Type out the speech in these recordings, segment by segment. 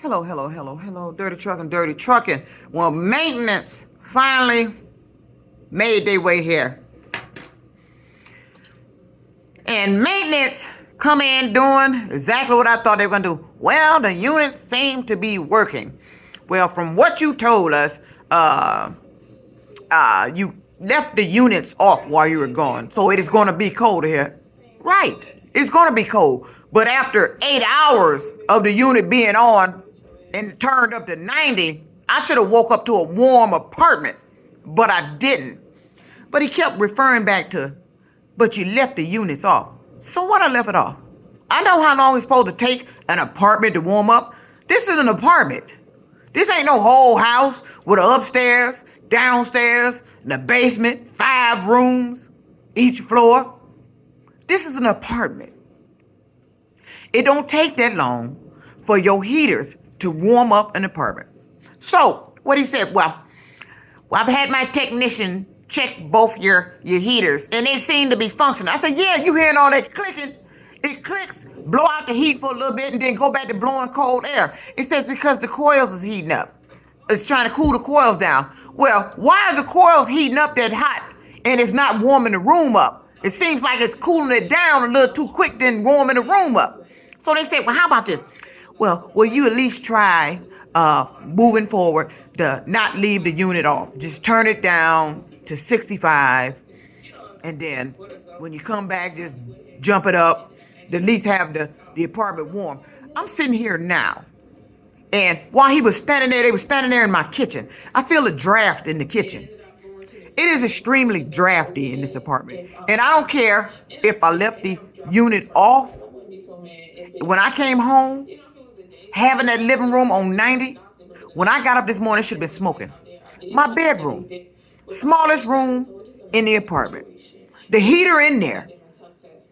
Hello, hello, hello, hello. Dirty trucking, dirty trucking. Well, maintenance finally made their way here. And maintenance come in doing exactly what I thought they were going to do. Well, the units seem to be working. Well, from what you told us, you left the units off while you were gone. So it is going to be cold here. Right. It's going to be cold. But after 8 hours of the unit being on and turned up to 90, I should have woke up to a warm apartment. But I didn't. But he kept referring back to, but you left the units off. So what I left it off? I know how long it's supposed to take an apartment to warm up. This is an apartment. This ain't no whole house with an upstairs, downstairs, and a basement, 5 rooms, each floor. This is an apartment. It don't take that long for your heaters to warm up an apartment. So, what he said, well, I've had my technician check both your heaters, and they seem to be functioning. I said, yeah, you hearing all that clicking? It clicks, blow out the heat for a little bit, and then go back to blowing cold air. It says because the coils is heating up. It's trying to cool the coils down. Well, why are the coils heating up that hot, and it's not warming the room up? It seems like it's cooling it down a little too quick than warming the room up. So they said, well, how about this? Well, will you at least try moving forward to not leave the unit off? Just turn it down to 65, and then when you come back, just jump it up to at least have the apartment warm. I'm sitting here now, and while he was standing there, they were standing there in my kitchen. I feel a draft in the kitchen. It is extremely drafty in this apartment, and I don't care if I left the unit off. When I came home, having that living room on 90, when I got up this morning, it should have been smoking. My bedroom, smallest room in the apartment. The heater in there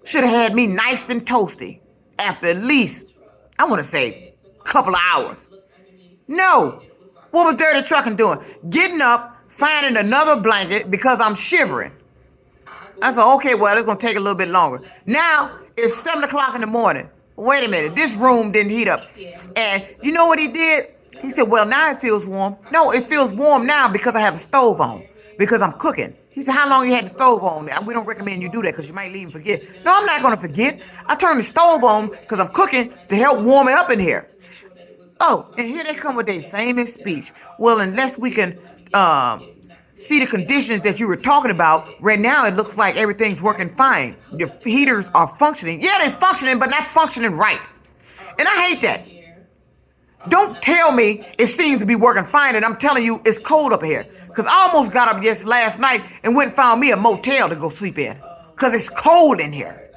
should have had me nice and toasty after at least, I want to say, a couple of hours. No. What was Dirty Trucking doing? Getting up, finding another blanket because I'm shivering. I said, okay, well, it's going to take a little bit longer. Now, it's 7 o'clock in the morning. Wait a minute, this room didn't heat up. And you know what he did? He said, well, now it feels warm. No, it feels warm now because I have the stove on, because I'm cooking. He said, how long you had the stove on? We don't recommend you do that because you might leave and forget. No, I'm not going to forget. I turned the stove on because I'm cooking to help warm it up in here. Oh, and here they come with their famous speech. Well, unless we can see the conditions that you were talking about, right now it looks like everything's working fine. The heaters are functioning. Yeah, they're functioning, but not functioning right. And I hate that. Don't tell me it seems to be working fine and I'm telling you it's cold up here. Because I almost got up last night and went and found me a motel to go sleep in. Because it's cold in here.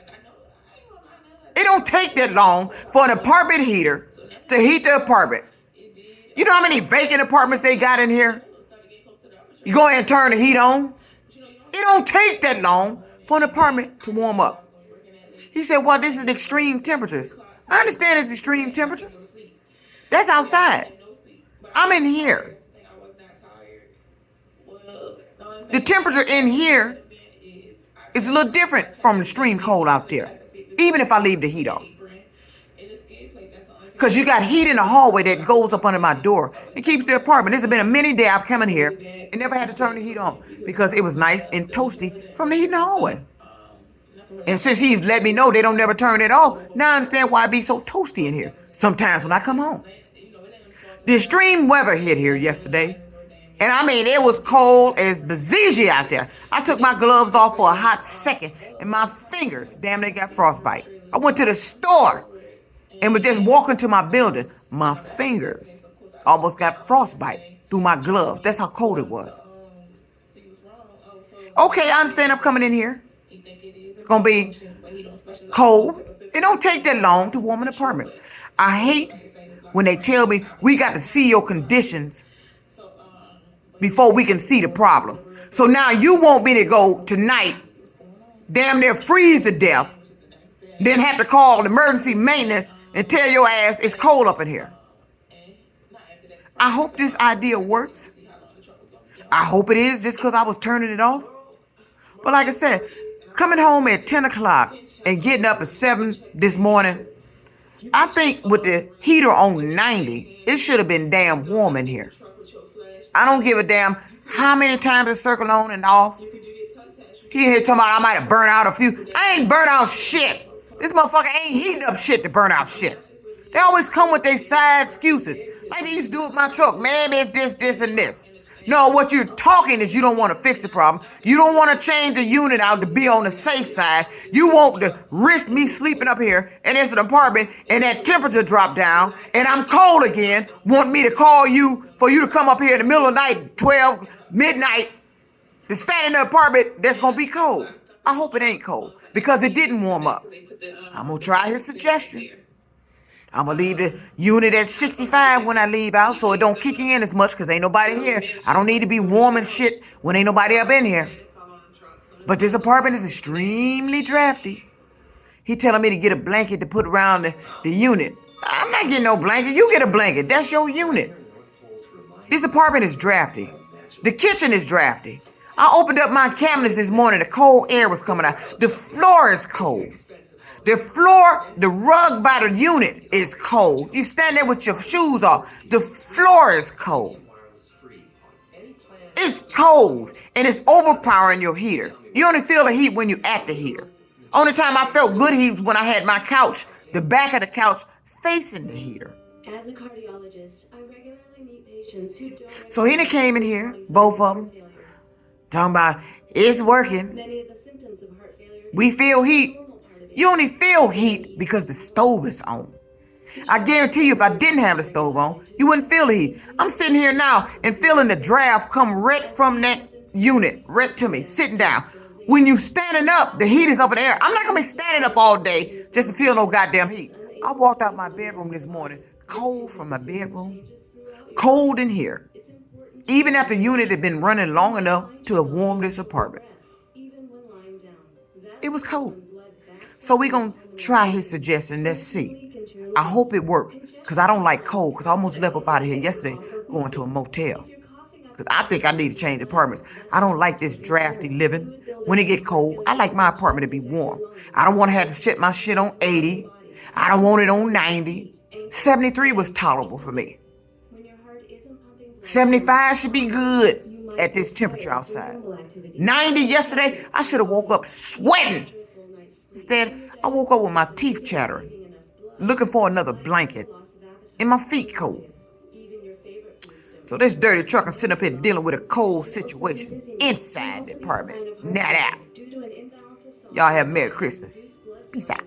It don't take that long for an apartment heater to heat the apartment. You know how many vacant apartments they got in here? You go ahead and turn the heat on. It don't take that long for an apartment to warm up. He said, well, this is extreme temperatures. I understand it's extreme temperatures. That's outside. I'm in here. The temperature in here is a little different from the extreme cold out there, even if I leave the heat off. Because you got heat in the hallway that goes up under my door. It keeps the apartment. This has been a many day I've come in here and never had to turn the heat on because it was nice and toasty from the heat in the hallway. And since he's let me know they don't never turn it off, now I understand why it be so toasty in here sometimes when I come home. The extreme weather hit here yesterday. And I mean, it was cold as bezizi out there. I took my gloves off for a hot second and my fingers, damn, they got frostbite. I went to the store and was just walking to my building. My fingers almost got frostbite through my gloves. That's how cold it was. Okay, I understand I'm coming in here. It's going to be cold. It don't take that long to warm an apartment. I hate when they tell me we got to see your conditions before we can see the problem. So now you want me to go tonight, damn near freeze to death, then have to call emergency maintenance and tell your ass it's cold up in here. I hope this idea works. I hope it is just because I was turning it off. But like I said, coming home at 10 o'clock and getting up at 7 this morning, I think with the heater on 90, it should have been damn warm in here. I don't give a damn how many times it's circle on and off. He here talking about I might have burnt out a few. I ain't burnt out shit. This motherfucker ain't heating up shit to burn out shit. They always come with their side excuses. Like they used to do with my truck. Man, it's this, and this. No, what you're talking is you don't want to fix the problem. You don't want to change the unit out to be on the safe side. You want to risk me sleeping up here and it's an apartment and that temperature drop down and I'm cold again. Want me to call you for you to come up here in the middle of the night, 12, midnight, to stand in the apartment that's going to be cold. I hope it ain't cold because it didn't warm up. I'm going to try his suggestion. I'm going to leave the unit at 65 when I leave out so it don't kick in as much because ain't nobody here. I don't need to be warm and shit when ain't nobody up in here. But this apartment is extremely drafty. He telling me to get a blanket to put around the unit. I'm not getting no blanket. You get a blanket. That's your unit. This apartment is drafty. The kitchen is drafty. I opened up my cabinets this morning. The cold air was coming out. The floor is cold. The floor, the rug by the unit is cold. You stand there with your shoes off. The floor is cold. It's cold and it's overpowering your heater. You only feel the heat when you're at the heater. Only time I felt good heat was when I had my couch, the back of the couch facing the heater. As a cardiologist, I regularly meet patients who don't. So he done came in here, both of them, talking about it's working. Many of the symptoms of heart failure. We feel heat. You only feel heat because the stove is on. I guarantee you if I didn't have the stove on, you wouldn't feel the heat. I'm sitting here now and feeling the draft come right from that unit, right to me, sitting down. When you standing up, the heat is up in the air. I'm not going to be standing up all day just to feel no goddamn heat. I walked out my bedroom this morning, cold from my bedroom, cold in here. Even after the unit had been running long enough to have warmed this apartment. It was cold. So we're going to try his suggestion. Let's see. I hope it worked because I don't like cold because I almost left up out of here yesterday going to a motel. Because I think I need to change apartments. I don't like this drafty living. When it get cold, I like my apartment to be warm. I don't want to have to set my shit on 80. I don't want it on 90. 73 was tolerable for me. 75 should be good at this temperature outside. 90 yesterday, I should have woke up sweating. Instead, I woke up with my teeth chattering, looking for another blanket, and my feet cold. So this dirty truck is sitting up here dealing with a cold situation inside the apartment, not out. Y'all have Merry Christmas. Peace out.